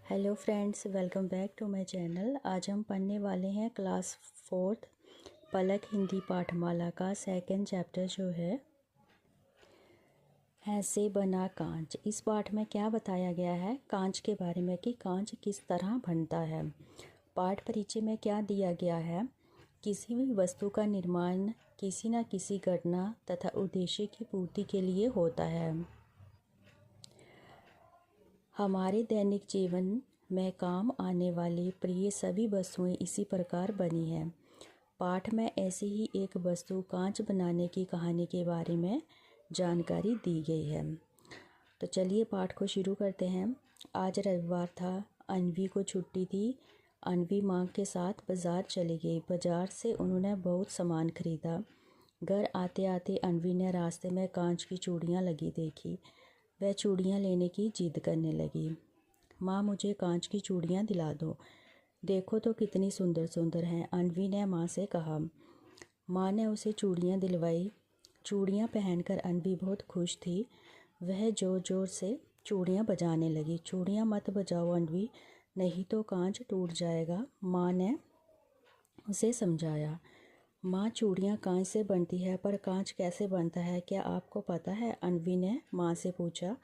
Hello friends, welcome back to my channel. आज हम पढ़ने वाले हैं क्लास 4 पलक हिंदी पाठमाला का सेकंड चैप्टर जो है ऐसे बना कांच। इस पाठ में क्या बताया गया है कांच के बारे में कि कांच किस तरह बनता है। पाठ परिचय में क्या दिया गया है, किसी भी वस्तु का निर्माण किसी न किसी घटना तथा उद्देश्य की पूर्ति के लिए होता है। हमारे दैनिक जीवन में काम आने वाली प्रिय सभी वस्तुएं इसी प्रकार बनी हैं। पाठ में ऐसी ही एक वस्तु कांच बनाने की कहानी के बारे में जानकारी दी गई है। तो चलिए पाठ को शुरू करते हैं। आज रविवार था, अनवी को छुट्टी थी। अनवी माँ के साथ बाज़ार चली गई। बाज़ार से उन्होंने बहुत सामान खरीदा। घर आते आते अनवी ने रास्ते में कांच की चूड़ियाँ लगी देखी। वह चूड़ियाँ लेने की जिद करने लगी। माँ, मुझे कांच की चूड़ियाँ दिला दो, देखो तो कितनी सुंदर सुंदर हैं, अनवी ने माँ से कहा। माँ ने उसे चूड़ियाँ दिलवाई। चूड़ियाँ पहनकर अनवी बहुत खुश थी। वह ज़ोर ज़ोर से चूड़ियाँ बजाने लगी। चूड़ियाँ मत बजाओ अनवी, नहीं तो कांच टूट जाएगा, माँ ने उसे समझाया। माँ, चूड़ियाँ कांच से बनती है, पर कांच कैसे बनता है क्या आपको पता है? अनवी ने माँ से पूछा।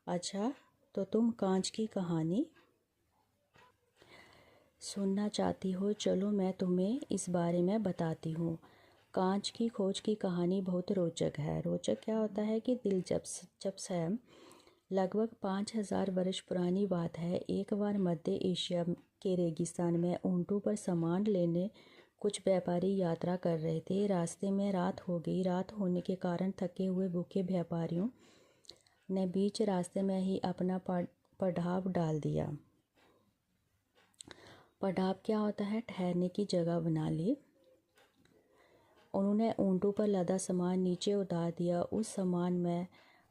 अच्छा, तो तुम कांच की कहानी सुनना चाहती हो? चलो मैं तुम्हें इस बारे में बताती हूँ। कांच की खोज की कहानी बहुत रोचक है। रोचक क्या होता है कि दिलचस्प है। लगभग 5000 वर्ष पुरानी बात है। एक बार मध्य एशिया के रेगिस्तान में ऊँटों पर सामान लेने कुछ व्यापारी यात्रा कर रहे थे। रास्ते में रात हो गई। रात होने के कारण थके हुए भूखे व्यापारियों ने बीच रास्ते में ही अपना पड़ाव डाल दिया। पड़ाव क्या होता है? ठहरने की जगह बना ली। उन्होंने ऊँटों पर लदा सामान नीचे उतार दिया। उस सामान में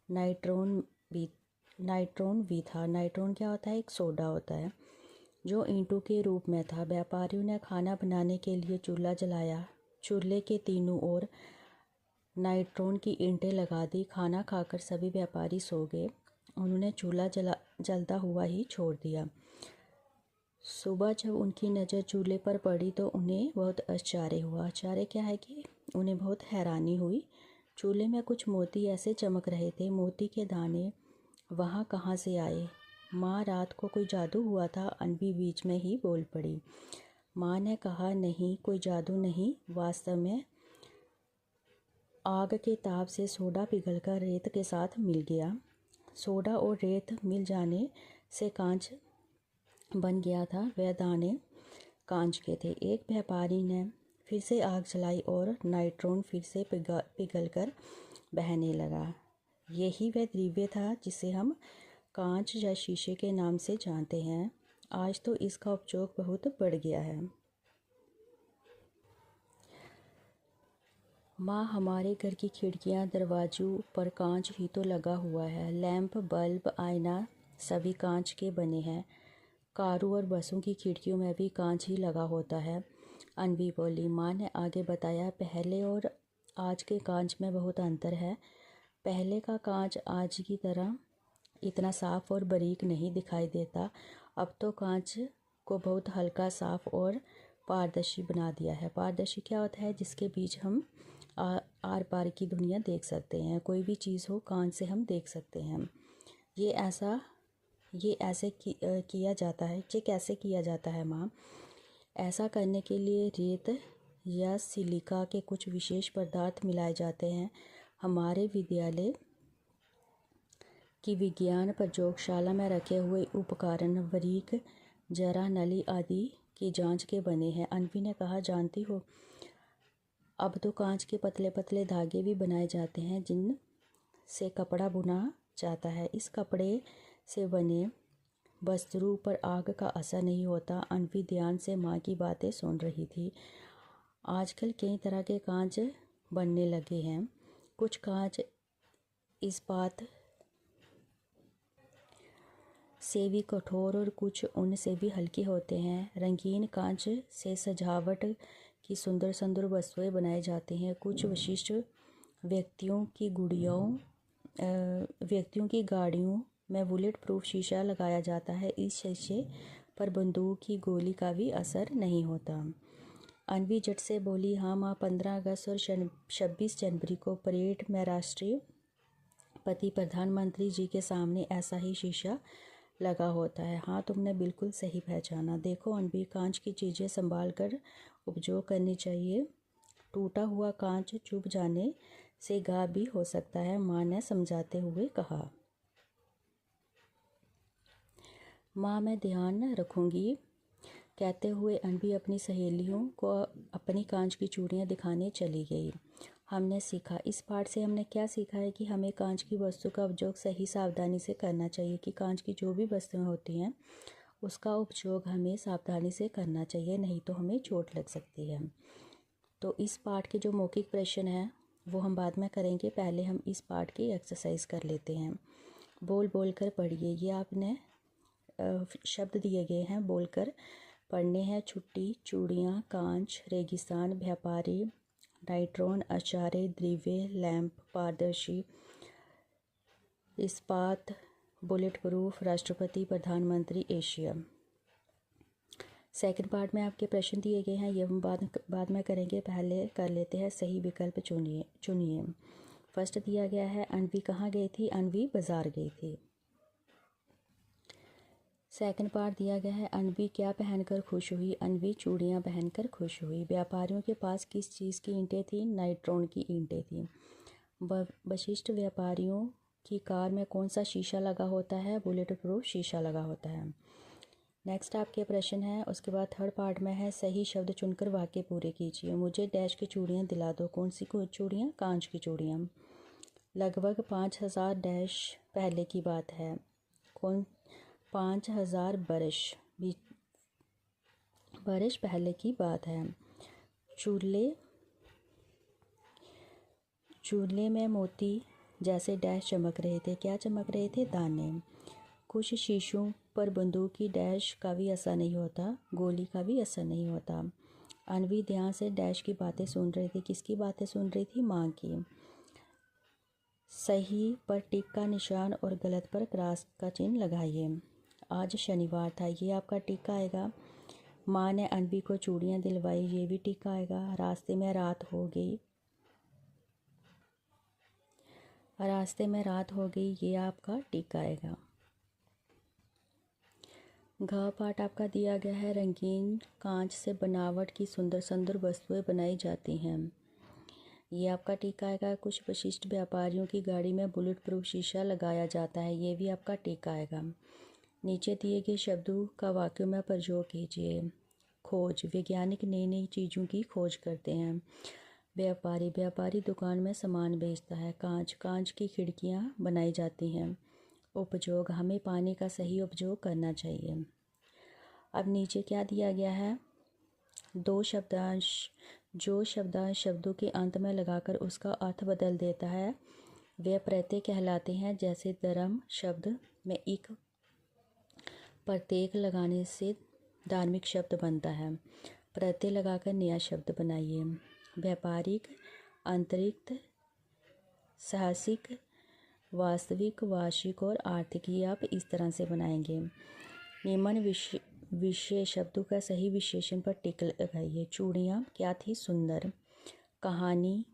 नाइट्रोन भी था। नाइट्रोन क्या होता है? एक सोडा होता है जो ईंटों के रूप में था। व्यापारियों ने खाना बनाने के लिए चूल्हा जलाया। चूल्हे के तीनों ओर नाइट्रोन की ईंटें लगा दी। खाना खाकर सभी व्यापारी सो गए। उन्होंने चूल्हा जलता हुआ ही छोड़ दिया। सुबह जब उनकी नज़र चूल्हे पर पड़ी तो उन्हें बहुत आश्चर्य हुआ। आश्चर्य क्या है कि उन्हें बहुत हैरानी हुई। चूल्हे में कुछ मोती ऐसे चमक रहे थे। मोती के दाने वहाँ कहाँ से आए? माँ, रात को कोई जादू हुआ था, अनवी बीच में ही बोल पड़ी। माँ ने कहा, नहीं, कोई जादू नहीं, वास्तव में आग के ताप से सोडा पिघलकर रेत के साथ मिल गया। सोडा और रेत मिल जाने से कांच बन गया था। वह दाने कांच के थे। एक व्यापारी ने फिर से आग जलाई और नाइट्रोन फिर से पिघलकर बहने लगा। यही वह द्रव्य था जिसे हम कांच या शीशे के नाम से जानते हैं। आज तो इसका उपयोग बहुत बढ़ गया है। माँ, हमारे घर की खिड़कियाँ दरवाजों पर कांच ही तो लगा हुआ है। लैंप, बल्ब, आईना सभी कांच के बने हैं। कारों और बसों की खिड़कियों में भी कांच ही लगा होता है, अनवी बोली। माँ ने आगे बताया, पहले और आज के कांच में बहुत अंतर है। पहले का कांच आज की तरह इतना साफ और बारीक नहीं दिखाई देता। अब तो कांच को बहुत हल्का, साफ और पारदर्शी बना दिया है। पारदर्शी क्या होता है? जिसके बीच हम आर पार की दुनिया देख सकते हैं। कोई भी चीज़ हो कांच से हम देख सकते हैं। ये ऐसे किया जाता है। ये कैसे किया जाता है माँ? ऐसा करने के लिए रेत या सिलिका के कुछ विशेष पदार्थ मिलाए जाते हैं। हमारे विद्यालय की विज्ञान प्रयोगशाला में रखे हुए उपकरण वरीक, जरा, नली आदि की जांच के बने हैं, अनवी ने कहा। जानती हो, अब तो कांच के पतले पतले धागे भी बनाए जाते हैं जिन से कपड़ा बुना जाता है। इस कपड़े से बने वस्त्रों पर आग का असर नहीं होता। अनवी ध्यान से माँ की बातें सुन रही थी। आजकल कई तरह के कांच बनने लगे हैं। कुछ कांच इस्पात से भी कठोर और कुछ उन से भी हल्के होते हैं। रंगीन कांच से सजावट की सुंदर सुंदर वस्तुएं बनाई जाती हैं। कुछ विशिष्ट व्यक्तियों की गाड़ियों में बुलेट प्रूफ शीशा लगाया जाता है, इस शीशे पर बंदूक की गोली का भी असर नहीं होता। अन्वी झट से बोली, हाँ माँ, 15 अगस्त और 26 जनवरी को परेड में राष्ट्रपति प्रधानमंत्री जी के सामने ऐसा ही शीशा लगा होता है। हाँ, तुमने बिल्कुल सही पहचाना। देखो अन्वी, कांच की चीज़ें संभाल कर उपयोग करनी चाहिए। टूटा हुआ कांच चुभ जाने से घाव भी हो सकता है, माँ ने समझाते हुए कहा। माँ, मैं ध्यान रखूँगी, कहते हुए अन्वी अपनी सहेलियों को अपनी कांच की चूड़ियाँ दिखाने चली गई। हमने सीखा, इस पाठ से हमने क्या सीखा है कि हमें कांच की वस्तु का उपयोग सही सावधानी से करना चाहिए कि कांच की जो भी वस्तुएं होती हैं उसका उपयोग हमें सावधानी से करना चाहिए, नहीं तो हमें चोट लग सकती है। तो इस पाठ के जो मौखिक प्रश्न हैं वो हम बाद में करेंगे, पहले हम इस पाठ की एक्सरसाइज कर लेते हैं। बोल बोल कर पढ़िए, ये आपने शब्द दिए गए हैं, बोलकर पढ़ने हैं। छुट्टी, चूड़ियाँ, कांच, रेगिस्तान, व्यापारी, नाइट्रॉन, अचारे, द्रव्य, लैंप, पारदर्शी, इस्पात, बुलेट प्रूफ, राष्ट्रपति, प्रधानमंत्री, एशिया। सेकंड पार्ट में आपके प्रश्न दिए गए हैं, ये हम बाद में करेंगे, पहले कर लेते हैं। सही विकल्प चुनिए। फर्स्ट दिया गया है, अन्वी कहाँ गई थी? अन्वी बाजार गई थी। सेकंड पार्ट दिया गया है, अन्वी क्या पहनकर खुश हुई? अन्वी चूड़ियाँ पहनकर खुश हुई। व्यापारियों के पास किस चीज़ की ईंटें थीं? नाइट्रॉन की ईंटें थीं। वशिष्ठ व्यापारियों की कार में कौन सा शीशा लगा होता है? बुलेट प्रूफ शीशा लगा होता है। नेक्स्ट आपके प्रश्न है, उसके बाद थर्ड पार्ट में है, सही शब्द चुनकर वाक्य पूरे कीजिए। मुझे डैश की चूड़ियाँ दिला दो। कौन सी चूड़ियाँ? कांच की चूड़ियाँ। लगभग 5000 डैश पहले की बात है। 5000 बरस पहले की बात है। चूल्हे में मोती जैसे डैश चमक रहे थे। क्या चमक रहे थे? दाने। कुछ शीशों पर बंदूक की डैश का भी असर नहीं होता, गोली का भी असर नहीं होता। अन्वी ध्यान से डैश की बातें सुन रही थी। किसकी बातें सुन रही थी? माँ की। सही पर टिक का निशान और गलत पर क्रॉस का चिन्ह लगाइए। आज शनिवार था, ये आपका टिक आएगा। माँ ने अन्वी को चूड़ियाँ दिलवाई, ये भी टिक आएगा। रास्ते में रात हो गई, ये आपका टिक आएगा। घ पाठ आपका दिया गया है, रंगीन कांच से बनावट की सुंदर सुंदर वस्तुएं बनाई जाती हैं, ये आपका टिक आएगा। कुछ विशिष्ट व्यापारियों की गाड़ी में बुलेट प्रूफ शीशा लगाया जाता है, ये भी आपका टिक आएगा। नीचे दिए गए शब्दों का वाक्यों में प्रयोग कीजिए। खोज, वैज्ञानिक नई नई चीज़ों की खोज करते हैं। व्यापारी दुकान में सामान बेचता है। कांच की खिड़कियाँ बनाई जाती हैं। उपयोग, हमें पानी का सही उपयोग करना चाहिए। अब नीचे क्या दिया गया है? जो शब्दांश शब्दों के अंत में लगाकर उसका अर्थ बदल देता है वे प्रत्यय कहलाते हैं। जैसे धर्म शब्द में एक प्रत्यय लगाने से धार्मिक शब्द बनता है। प्रत्यय लगाकर नया शब्द बनाइए। व्यापारिक, अंतरिक्त, साहसिक, वास्तविक, वार्षिक और आर्थिक, ये आप इस तरह से बनाएंगे। निम्न विषय शब्दों का सही विशेषण पर टिक लगाइए। चूड़ियाँ क्या थी? सुंदर। कहानी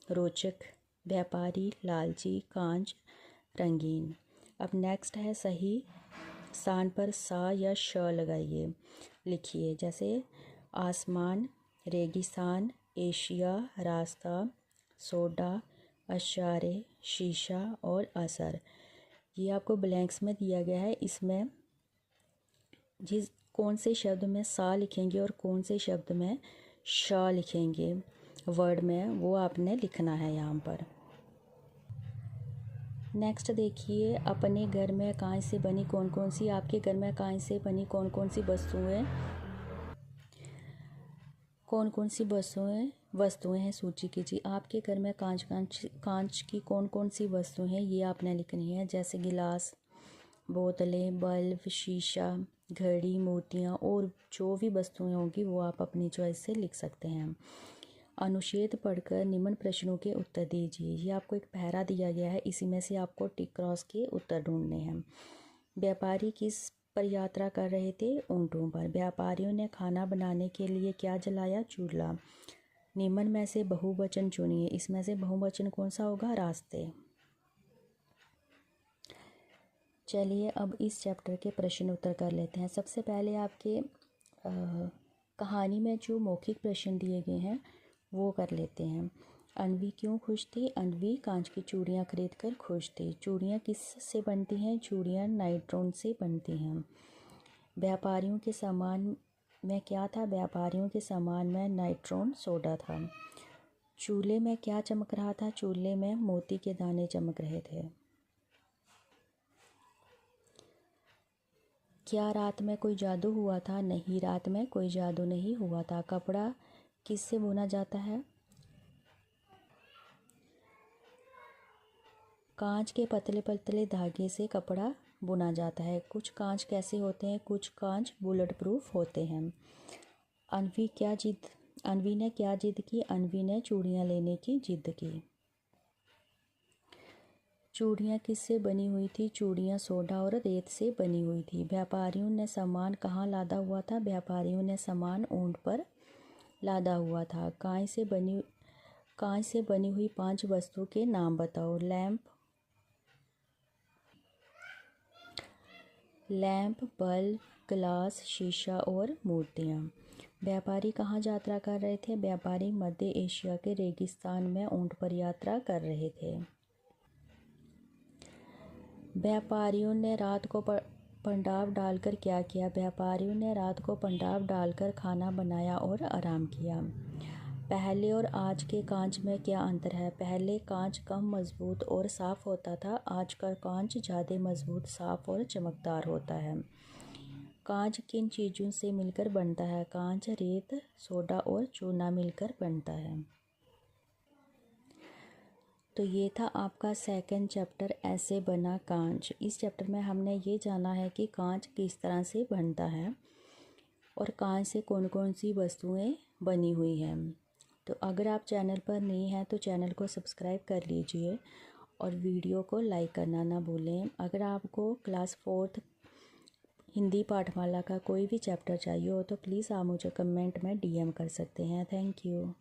रोचक। व्यापारी लालची। कांच रंगीन। अब नेक्स्ट है, सही स्थान पर सा या श लगाइए, लिखिए। जैसे आसमान, रेगिस्तान, एशिया, रास्ता, सोडा, अशारे, शीशा और असर। ये आपको ब्लैंक्स में दिया गया है, इसमें कौन से शब्द में सा लिखेंगे और कौन से शब्द में श लिखेंगे वर्ड में, वो आपने लिखना है यहाँ पर। नेक्स्ट देखिए, अपने घर में कांच से बनी कौन कौन सी, आपके घर में कांच से बनी कौन कौन सी वस्तुएं हैं सूची कीजिए। आपके घर में कांच की कौन कौन सी वस्तुएं हैं, ये आपने लिखनी है। जैसे गिलास, बोतलें, बल्ब, शीशा, घड़ी, मोतियाँ और जो भी वस्तुएं होंगी वो आप अपनी चॉइस से लिख सकते हैं। अनुच्छेद पढ़कर निम्न प्रश्नों के उत्तर दीजिए। ये आपको एक पैरा दिया गया है, इसी में से आपको टिक क्रॉस के उत्तर ढूंढने हैं। व्यापारी किस पर यात्रा कर रहे थे? ऊँटों पर। व्यापारियों ने खाना बनाने के लिए क्या जलाया? चूल्हा। निम्न में से बहुवचन चुनिए। इसमें से बहुवचन कौन सा होगा? रास्ते। चलिए अब इस चैप्टर के प्रश्न उत्तर कर लेते हैं। सबसे पहले आपके कहानी में जो मौखिक प्रश्न दिए गए हैं वो कर लेते हैं। अन्वी क्यों खुश थी? अन्वी कांच की चूड़ियाँ खरीद कर खुश थी। चूड़ियाँ किस से बनती हैं? चूड़ियाँ नाइट्रोन से बनती हैं। व्यापारियों के सामान में क्या था? व्यापारियों के सामान में नाइट्रोन सोडा था। चूल्हे में क्या चमक रहा था? चूल्हे में मोती के दाने चमक रहे थे। क्या रात में कोई जादू हुआ था? नहीं, रात में कोई जादू नहीं हुआ था। कपड़ा किससे बुना जाता है? कांच के पतले पतले धागे से कपड़ा बुना जाता है। कुछ कांच कैसे होते हैं? कुछ कांच बुलेट प्रूफ होते हैं। अन्वी ने क्या जिद की? अन्वी ने चूड़ियाँ लेने की जिद की। चूड़ियाँ किससे बनी हुई थी? चूड़ियाँ सोडा और रेत से बनी हुई थी। व्यापारियों ने सामान कहाँ लादा हुआ था? व्यापारियों ने सामान ऊँट पर लादा हुआ था। कांच से बनी हुई 5 वस्तुओं के नाम बताओ। लैंप, बल्ब, ग्लास, शीशा और मूर्तियाँ। व्यापारी कहाँ यात्रा कर रहे थे? व्यापारी मध्य एशिया के रेगिस्तान में ऊँट पर यात्रा कर रहे थे। व्यापारियों ने रात को पंडाब डालकर क्या किया? व्यापारियों ने रात को पंडाब डालकर खाना बनाया और आराम किया। पहले और आज के कांच में क्या अंतर है? पहले कांच कम मजबूत और साफ होता था। आज का कांच ज़्यादा मजबूत, साफ और चमकदार होता है। कांच किन चीज़ों से मिलकर बनता है? कांच रेत, सोडा और चूना मिलकर बनता है। तो ये था आपका सेकंड चैप्टर, ऐसे बना कांच। इस चैप्टर में हमने ये जाना है कि कांच किस तरह से बनता है और कांच से कौन कौन सी वस्तुएं बनी हुई हैं। तो अगर आप चैनल पर नए हैं तो चैनल को सब्सक्राइब कर लीजिए और वीडियो को लाइक करना ना भूलें। अगर आपको क्लास 4th हिंदी पाठमाला का कोई भी चैप्टर चाहिए हो तो प्लीज़ आप मुझे कमेंट में DM कर सकते हैं। Thank you.